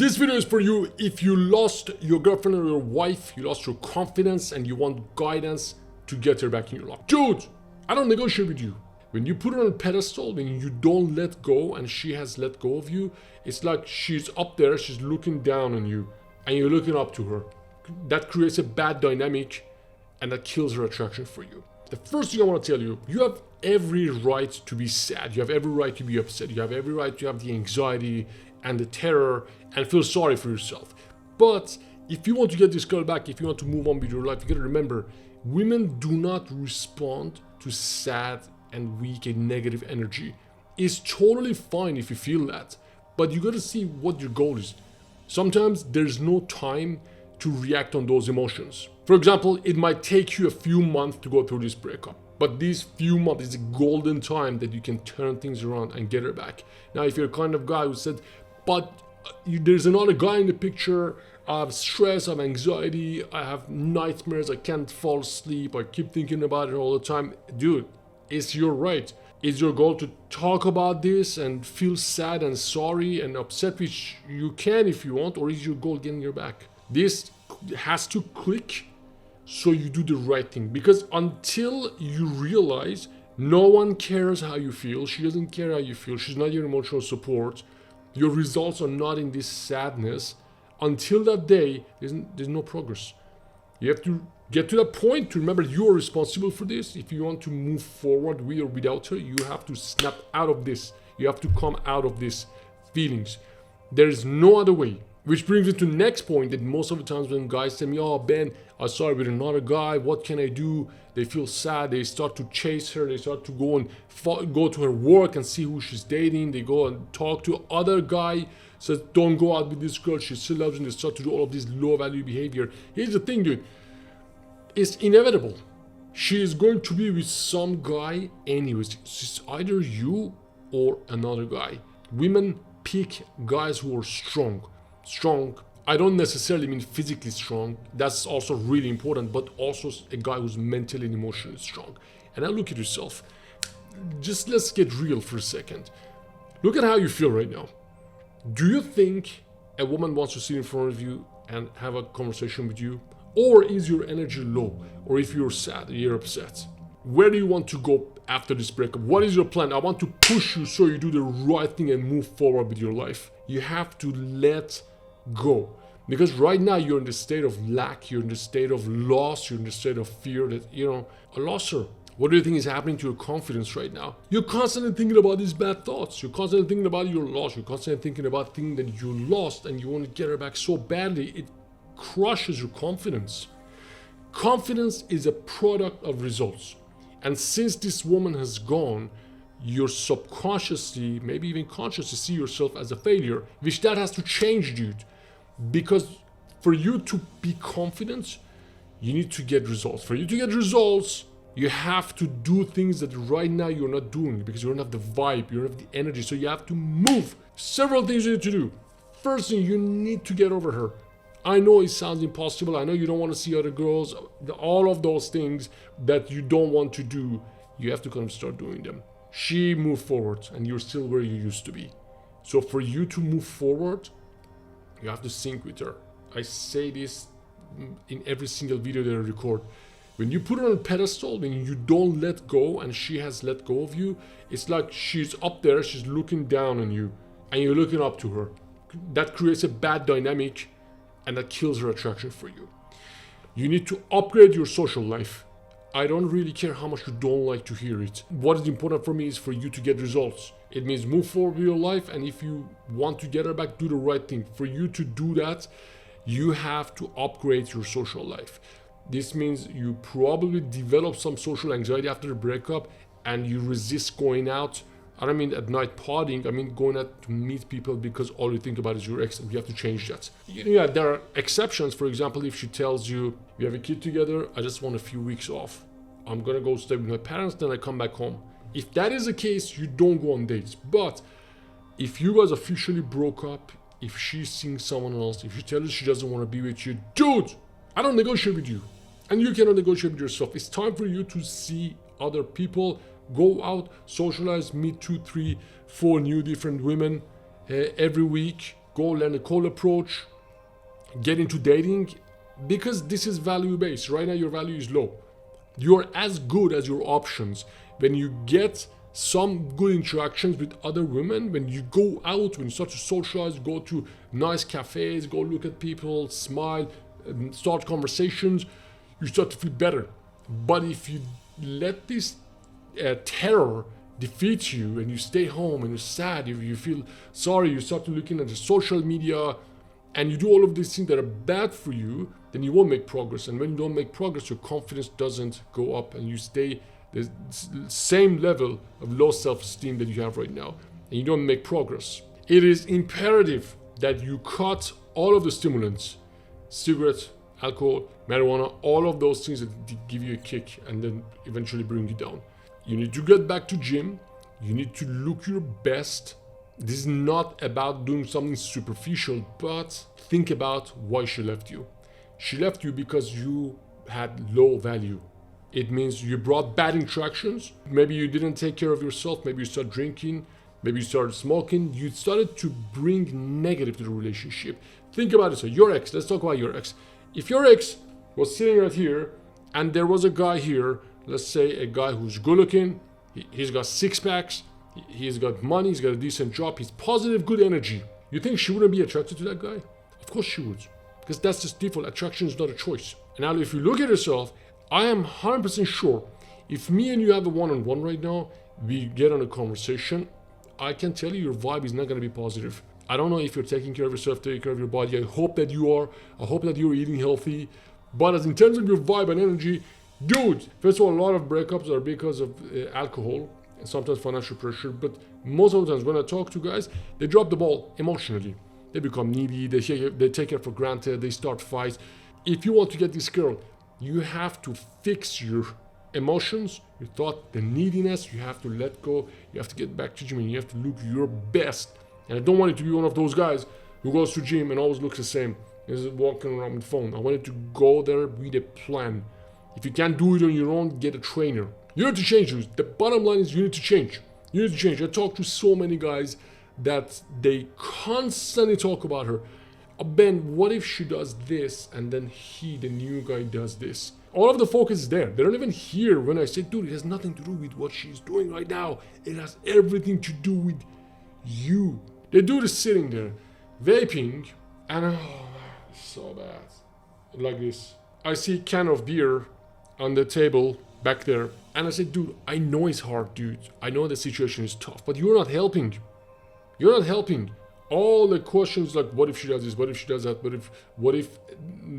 This video is for you if you lost your girlfriend or your wife, you lost your confidence and you want guidance to get her back in your life. Dude, I don't negotiate with you. When you put her on a pedestal, when you don't let go and she has let go of you, it's like she's up there, she's looking down on you and you're looking up to her. That creates a bad dynamic and that kills her attraction for you. The first thing I want to tell you, you have every right to be sad. You have every right to be upset. You have every right to have the anxiety and the terror and feel sorry for yourself. But if you want to get this girl back, if you want to move on with your life, you gotta remember, women do not respond to sad and weak and negative energy. It's totally fine if you feel that, but you gotta see what your goal is. Sometimes there's no time to react on those emotions. For example, it might take you a few months to go through this breakup, but these few months is a golden time that you can turn things around and get her back. Now, if you're the kind of guy who said, but there's another guy in the picture, I have stress, I have anxiety, I have nightmares, I can't fall asleep, I keep thinking about it all the time. Dude, it's your right. It's your goal to talk about this and feel sad and sorry and upset, which you can if you want, or is your goal getting her back? This has to click so you do the right thing, because until you realize no one cares how you feel, she doesn't care how you feel, she's not your emotional support, your results are not in this sadness, until that day there's no progress. You have to get to that point to remember you are responsible for this. If you want to move forward with or without her, you have to snap out of this. You have to come out of these feelings. There is no other way. Which brings me to the next point, that most of the times when guys tell me, oh Ben, I saw her with another guy, what can I do? They feel sad, they start to chase her, they start to go to her work and see who she's dating, they go and talk to other guy, says don't go out with this girl, she still loves you, and they start to do all of this low value behavior. Here's the thing, dude, it's inevitable. She is going to be with some guy anyways. It's either you or another guy. Women pick guys who are strong. I don't necessarily mean physically strong, that's also really important, but also a guy who's mentally and emotionally strong. And now look at yourself. Just let's get real for a second. Look at how you feel right now. Do you think a woman wants to sit in front of you and have a conversation with you? Or is your energy low? Or if you're sad, you're upset? Where do you want to go after this breakup? What is your plan? I want to push you so you do the right thing and move forward with your life. You have to let go, because right now you're in the state of lack, you're in the state of loss, you're in the state of fear that, I lost her. What do you think is happening to your confidence right now? You're constantly thinking about these bad thoughts, you're constantly thinking about your loss, you're constantly thinking about things that you lost and you want to get her back so badly, it crushes your confidence. Confidence is a product of results, and since this woman has gone, you're subconsciously, maybe even consciously, see yourself as a failure, which that has to change, dude. Because for you to be confident, you need to get results. For you to get results, you have to do things that right now you're not doing, because you don't have the vibe, you don't have the energy, so you have to move. Several things you need to do. First thing, you need to get over her. I know it sounds impossible, I know you don't want to see other girls, all of those things that you don't want to do, you have to kind of start doing them. She moved forward and you're still where you used to be. So for you to move forward, you have to sync with her. I say this in every single video that I record. When you put her on a pedestal, when you don't let go and she has let go of you, it's like she's up there, she's looking down on you and you're looking up to her. That creates a bad dynamic and that kills her attraction for you. You need to upgrade your social life. I don't really care how much you don't like to hear it. What is important for me is for you to get results. It means move forward with your life, and if you want to get her back, do the right thing. For you to do that, you have to upgrade your social life. This means you probably develop some social anxiety after the breakup and you resist going out. I don't mean at night partying, I mean going out to meet people because all you think about is your ex, and you have to change that. Yeah, there are exceptions. For example, if she tells you, we have a kid together, I just want a few weeks off. I'm gonna go stay with my parents, then I come back home. If that is the case, you don't go on dates. But if you guys officially broke up, if she's seeing someone else, if she tells you she doesn't want to be with you, dude, I don't negotiate with you. And you cannot negotiate with yourself. It's time for you to see other people, go out, socialize, meet 2, 3, 4 new different women every week. go learn a cold approach, get into dating, because this is value based. Right now your value is low. You're as good as your options. When you get some good interactions with other women, when you go out, when you start to socialize, go to nice cafes, go look at people, smile, start conversations, you start to feel better. But if you let this terror defeat you and you stay home and you're sad, you feel sorry, you start to looking at the social media and you do all of these things that are bad for you, then you won't make progress. And when you don't make progress, your confidence doesn't go up and you stay the same level of low self-esteem that you have right now, and you don't make progress. It is imperative that you cut all of the stimulants, cigarettes, alcohol, marijuana, all of those things that give you a kick and then eventually bring you down. You need to get back to gym. You need to look your best. This is not about doing something superficial, but think about why she left you. She left you because you had low value. It means you brought bad interactions. Maybe you didn't take care of yourself. Maybe you started drinking. Maybe you started smoking. You started to bring negative to the relationship. Think about it. So your ex, let's talk about your ex. If your ex was sitting right here and there was a guy here, let's say a guy who's good looking, he's got six packs, he's got money, he's got a decent job, he's positive, good energy. You think she wouldn't be attracted to that guy? Of course she would. Because that's just default. Attraction is not a choice. And now if you look at yourself, I am 100% sure if me and you have a one-on-one right now, we get on a conversation, I can tell you your vibe is not going to be positive. I don't know if you're taking care of yourself, taking care of your body. I hope that you are. I hope that you're eating healthy. But as in terms of your vibe and energy, dude, first of all, a lot of breakups are because of alcohol and sometimes financial pressure. But most of the times when I talk to guys, they drop the ball emotionally. They become needy. They take it for granted. They start fights. If you want to get this girl, you have to fix your emotions, your thought, the neediness. You have to let go. You have to get back to gym and you have to look your best. And I don't want you to be one of those guys who goes to gym and always looks the same. Is walking around with phone. I want you to go there with a plan. If you can't do it on your own, get a trainer. You need to change. The bottom line is you need to change. You need to change. I talk to so many guys that they constantly talk about her. Ben, what if she does this and then the new guy, does this? All of the focus is there. They don't even hear when I say, dude, it has nothing to do with what she's doing right now. It has everything to do with you. The dude is sitting there, vaping, and oh, so bad. Like this. I see a can of beer on the table back there, and I said, dude, I know it's hard, dude. I know the situation is tough, but you're not helping. You're not helping. All the questions like, what if she does this? What if she does that? What if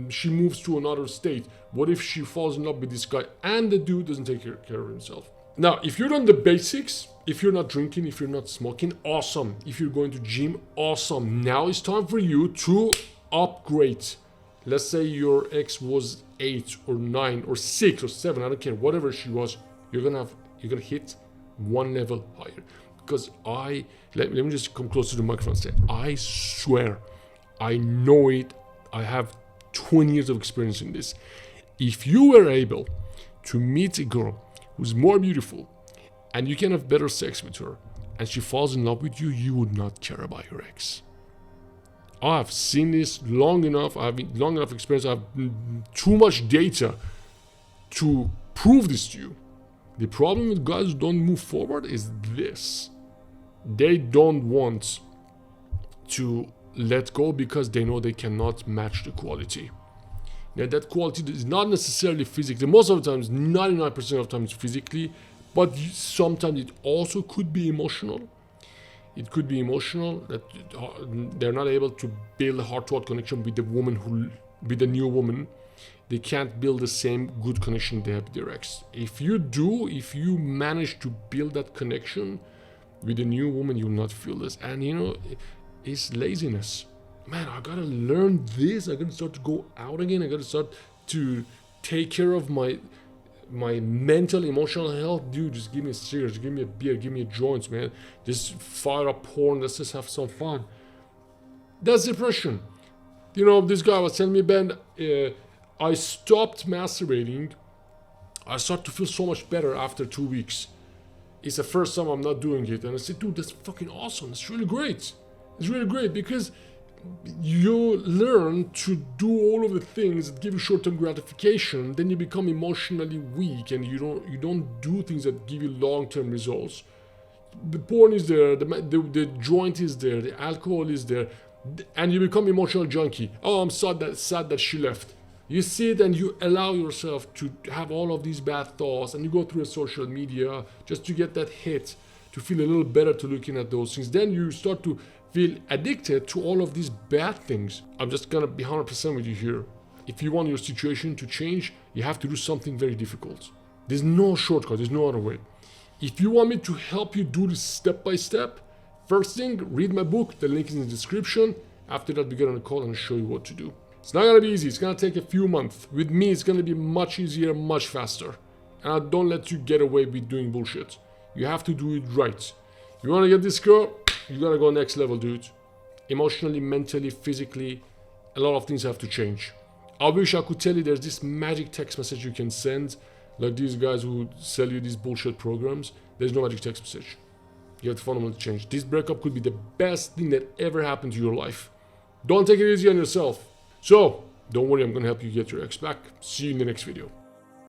she moves to another state? What if she falls in love with this guy and the dude doesn't take care of himself? Now, if you're on the basics, if you're not drinking, if you're not smoking, awesome. If you're going to gym, awesome. Now it's time for you to upgrade. Let's say your ex was 8 or 9 or 6 or 7, I don't care, whatever she was, you're gonna hit one level higher. Because let me just come close to the microphone and say, I swear, I know it, I have 20 years of experience in this. If you were able to meet a girl who's more beautiful and you can have better sex with her and she falls in love with you, you would not care about your ex. I've seen this long enough, I have long enough experience, I have too much data to prove this to you. The problem with guys who don't move forward is this. They don't want to let go because they know they cannot match the quality. Now that quality is not necessarily physically, most of the times, 99% of the time it's physically, but sometimes it also could be emotional. It could be emotional that they're not able to build a heart-to-heart connection with the new woman. They can't build the same good connection they have with their ex. If you manage to build that connection with a new woman, you'll not feel this. And it's laziness. Man, I gotta learn this. I gotta start to go out again. I gotta start to take care of my mental, emotional health. Dude, just give me a cigarette, give me a beer, give me a joint, man. Just fire up porn, let's just have some fun. That's depression. This guy was telling me, Ben, I stopped masturbating. I started to feel so much better after 2 weeks. It's the first time I'm not doing it. And I said, dude, that's fucking awesome. It's really great. It's really great because you learn to do all of the things that give you short-term gratification, then you become emotionally weak and you don't do things that give you long-term results. The porn is there, the joint is there, the alcohol is there, and you become emotional junkie. Oh, I'm sad that she left. You sit and you allow yourself to have all of these bad thoughts, and you go through social media just to get that hit, to feel a little better to looking at those things. Then you start to feel addicted to all of these bad things. I'm just gonna be 100% with you here. If you want your situation to change, you have to do something very difficult. There's no shortcut, there's no other way. If you want me to help you do this step by step, first thing, read my book, the link is in the description. After that, we get on a call and show you what to do. It's not gonna be easy, it's gonna take a few months. With me, it's gonna be much easier, much faster. And I don't let you get away with doing bullshit. You have to do it right. You wanna get this girl, you gotta go next level, dude. Emotionally, mentally, physically, a lot of things have to change. I wish I could tell you there's this magic text message you can send, like these guys who sell you these bullshit programs. There's no magic text message. You have to fundamentally change. This breakup could be the best thing that ever happened to your life. Don't take it easy on yourself. So, don't worry, I'm gonna help you get your ex back. See you in the next video.